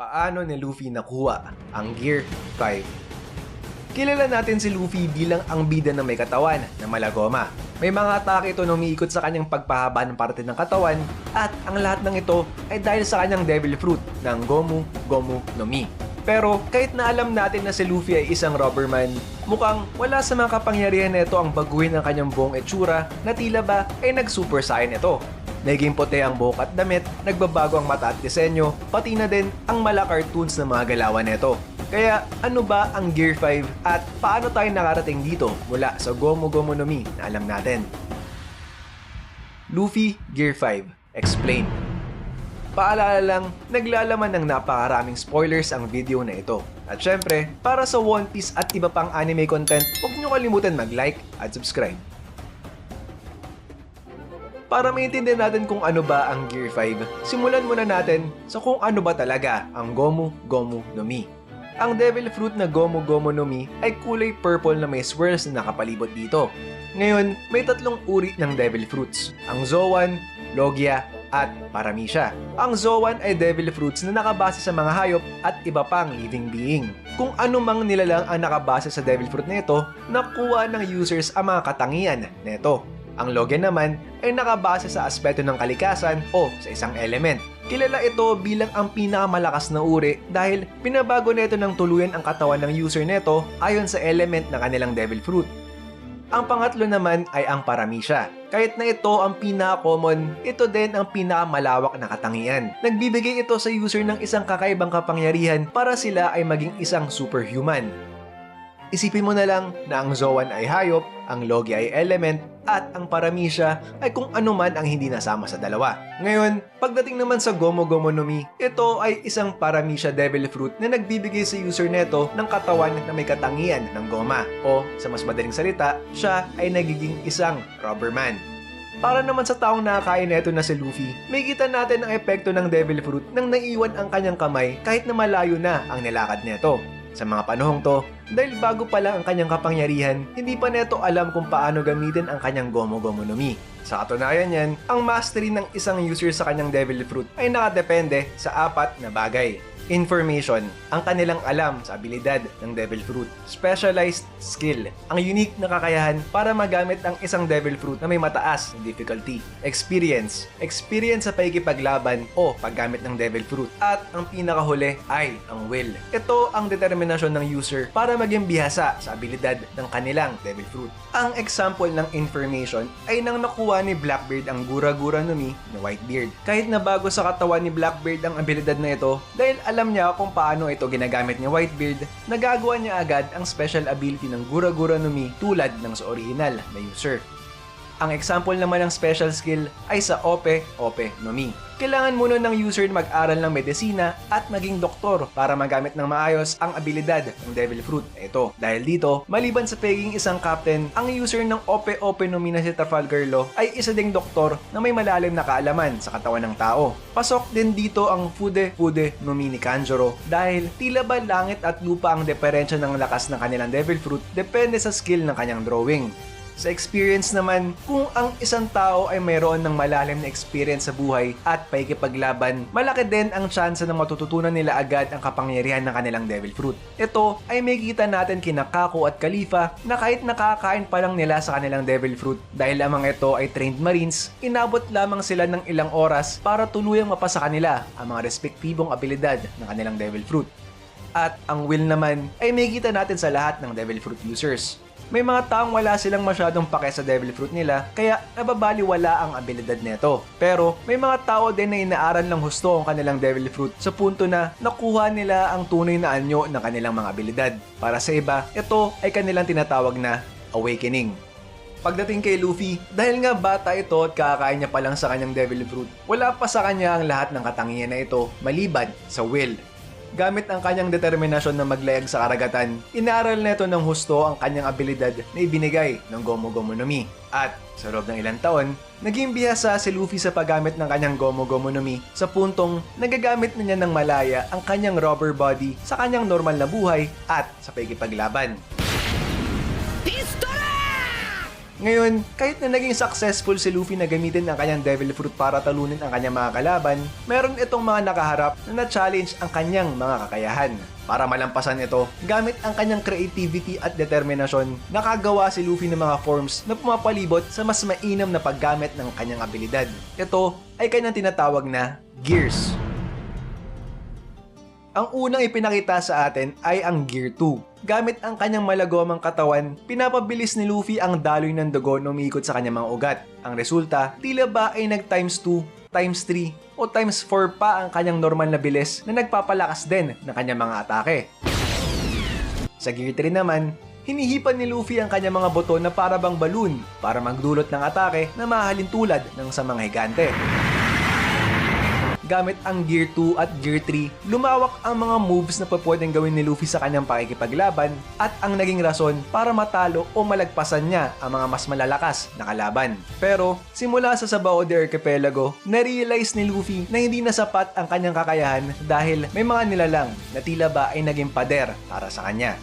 Paano ni Luffy nakuha ang Gear 5? Kilala natin si Luffy bilang ang bida na may katawan na malagoma. May mga atake ito na umiikot sa kanyang pagpahaba ng parte ng katawan at ang lahat ng ito ay dahil sa kanyang Devil Fruit ng Gomu Gomu no Mi. Pero kahit na alam natin na si Luffy ay isang Rubberman, mukhang wala sa mga kapangyarihan na ito ang baguhin ang kanyang buong etsura na tila ba ay nag-Super Saiyan ito. Naging puti ang buhok at damit, nagbabago ang mata at disenyo, pati na din ang mala cartoons ng mga galawan nito. Kaya ano ba ang Gear 5 at paano tayo nakarating dito mula sa Gomu Gomu no Mi na alam natin? Luffy Gear 5 Explain. Paalala lang, naglalaman ng napakaraming spoilers ang video na ito. At syempre, para sa One Piece at iba pang anime content, huwag niyo kalimutan mag-like at subscribe. Para maintindihan natin kung ano ba ang Gear 5, simulan muna natin sa kung ano ba talaga ang Gomu Gomu no Mi. Ang Devil Fruit na Gomu Gomu no Mi ay kulay purple na may swirls na nakapalibot dito. Ngayon, may tatlong uri ng Devil Fruits, ang Zoan, Logia, at Paramecia. Ang Zoan ay Devil Fruits na nakabase sa mga hayop at iba pang living being. Kung anumang nilalang ang nakabase sa Devil Fruit na ito, nakuha ng users ang mga katangian nito. Ang Logia naman ay nakabase sa aspeto ng kalikasan o sa isang element. Kilala ito bilang ang pinakamalakas na uri dahil pinabago nito ng tuluyan ang katawan ng user nito ayon sa element ng kanilang Devil Fruit. Ang pangatlo naman ay ang Paramecia. Kahit na ito ang pinaka-common, ito din ang pinakamalawak na katangian. Nagbibigay ito sa user ng isang kakaibang kapangyarihan para sila ay maging isang superhuman. Isipin mo na lang na ang Zoan ay hayop, ang Logia ay element, at ang Paramecia ay kung ano man ang hindi nasama sa dalawa. Ngayon, pagdating naman sa Gomu Gomu no Mi, ito ay isang Paramecia Devil Fruit na nagbibigay sa user neto ng katawan na may katangian ng goma. O, sa mas madaling salita, siya ay nagiging isang Rubberman. Para naman sa taong nakakain neto na si Luffy, may kita natin ang epekto ng Devil Fruit nang naiwan ang kanyang kamay kahit na malayo na ang nilakad neto. Sa mga panahong to, dahil bago pa lang ang kanyang kapangyarihan, hindi pa neto alam kung paano gamitin ang kanyang Gomu Gomu no Mi. Sa katunayan yan, ang mastery ng isang user sa kanyang Devil Fruit ay nakadepende sa apat na bagay. Information, ang kanilang alam sa abilidad ng Devil Fruit. Specialized skill, ang unique na kakayahan para magamit ang isang Devil Fruit na may mataas na difficulty. Experience, experience sa pakikipaglaban o paggamit ng Devil Fruit. At ang pinakahuli ay ang will. Ito ang determinasyon ng user para maging bihasa sa abilidad ng kanilang Devil Fruit. Ang example ng information ay nang nakuha ni Blackbeard ang Gura Gura no Mi na Whitebeard. Kahit na bago sa katawan ni Blackbeard ang abilidad na ito, dahil alam niya kung paano ito ginagamit ni Whitebeard, nagagawa niya agad ang special ability ng Gura Gura no Mi tulad ng sa original na user. Ang example naman ng special skill ay sa Ope Ope no Mi. Kailangan muna ng user na mag-aral ng medisina at maging doktor para magamit ng maayos ang abilidad ng Devil Fruit. Ito, dahil dito, maliban sa pagiging isang captain, ang user ng Ope Ope no Mi na si Trafalgar Law ay isa ding doktor na may malalim na kaalaman sa katawan ng tao. Pasok din dito ang Fude Fude no Mi ni Kanjuro dahil tila ba langit at lupa ang diferensya ng lakas ng kanilang Devil Fruit depende sa skill ng kanyang drawing. Sa experience naman, kung ang isang tao ay mayroon ng malalim na experience sa buhay at pakikipaglaban, malaki din ang tsansa na matututunan nila agad ang kapangyarihan ng kanilang Devil Fruit. Ito ay may kita natin kina Kako at Kalifa na kahit nakakain pa lang nila sa kanilang Devil Fruit dahil lamang ito ay trained marines, inabot lamang sila ng ilang oras para tuluyang mapasa kanila ang mga respektibong abilidad ng kanilang Devil Fruit. At ang will naman ay may kita natin sa lahat ng Devil Fruit users. May mga taong wala silang masyadong pake sa Devil Fruit nila kaya nababaliwala ang abilidad nito. Pero may mga tao din na inaaral ng husto ang kanilang Devil Fruit sa punto na nakuha nila ang tunay na anyo ng kanilang mga abilidad. Para sa iba, ito ay kanilang tinatawag na awakening. Pagdating kay Luffy, dahil nga bata ito at kakain niya pa lang sa kanyang Devil Fruit, wala pa sa kanya ang lahat ng katangian na ito maliban sa will. Gamit ang kanyang determinasyon na maglayag sa karagatan, inaaral nito ng husto ang kanyang abilidad na ibinigay ng Gomu Gomu no Mi. At sa loob ng ilang taon, naging bihasa si Luffy sa paggamit ng kanyang Gomu Gomu no Mi sa puntong nagagamit na niya ng malaya ang kanyang rubber body sa kanyang normal na buhay at sa pakikipaglaban. Ngayon, kahit na naging successful si Luffy na gamitin ang kanyang Devil Fruit para talunin ang kanyang mga kalaban, meron itong mga nakaharap na na-challenge ang kanyang mga kakayahan. Para malampasan ito, gamit ang kanyang creativity at determinasyon, nakagawa si Luffy ng mga forms na pumapalibot sa mas mainam na paggamit ng kanyang abilidad. Ito ay kanyang tinatawag na Gears. Ang unang ipinakita sa atin ay ang Gear 2. Gamit ang kanyang malagomang katawan, pinapabilis ni Luffy ang daloy ng dugo na umiikot sa kanyang mga ugat. Ang resulta, tila ba ay nag times 2, times 3, o times 4 pa ang kanyang normal na bilis na nagpapalakas din ng kanyang mga atake. Sa Gear 3 naman, hinihipan ni Luffy ang kanyang mga buto na para bang balloon para magdulot ng atake na mahalin tulad ng sa mga higante. Gamit ang Gear 2 at Gear 3, lumawak ang mga moves na pwedeng gawin ni Luffy sa kanyang pakikipaglaban at ang naging rason para matalo o malagpasan niya ang mga mas malalakas na kalaban. Pero, simula sa Sabao de Archipelago, na-realize ni Luffy na hindi na sapat ang kanyang kakayahan dahil may mga nilalang na tila ba ay naging pader para sa kanya.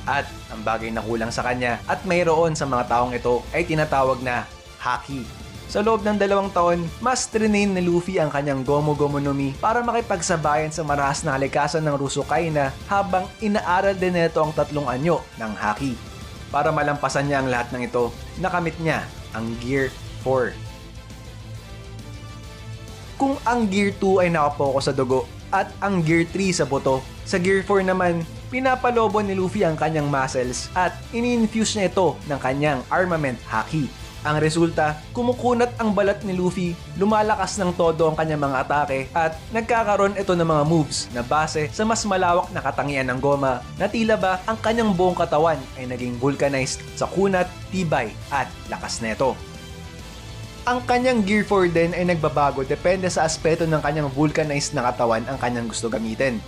At ang bagay na kulang sa kanya at mayroon sa mga taong ito ay tinatawag na Haki. Sa loob ng 2 taon, mas trinain ni Luffy ang kanyang Gomu Gomu no Mi para makipagsabayan sa marahas na kalikasan ng Rusukaina habang inaaral din nito ang 3 anyo ng Haki. Para malampasan niya ang lahat ng ito, nakamit niya ang Gear 4. Kung ang Gear 2 ay nakapokus sa dugo at ang Gear 3 sa buto, sa Gear 4 naman, pinapalobo ni Luffy ang kanyang muscles at ini-infuse niya ito ng kanyang armament Haki. Ang resulta, kumukunat ang balat ni Luffy, lumalakas ng todo ang kanyang mga atake at nagkakaroon ito ng mga moves na base sa mas malawak na katangian ng Goma na tila ba ang kanyang buong katawan ay naging vulcanized sa kunat, tibay at lakas neto. Ang kanyang Gear 4 din ay nagbabago depende sa aspeto ng kanyang vulcanized na katawan ang kanyang gusto gamitin.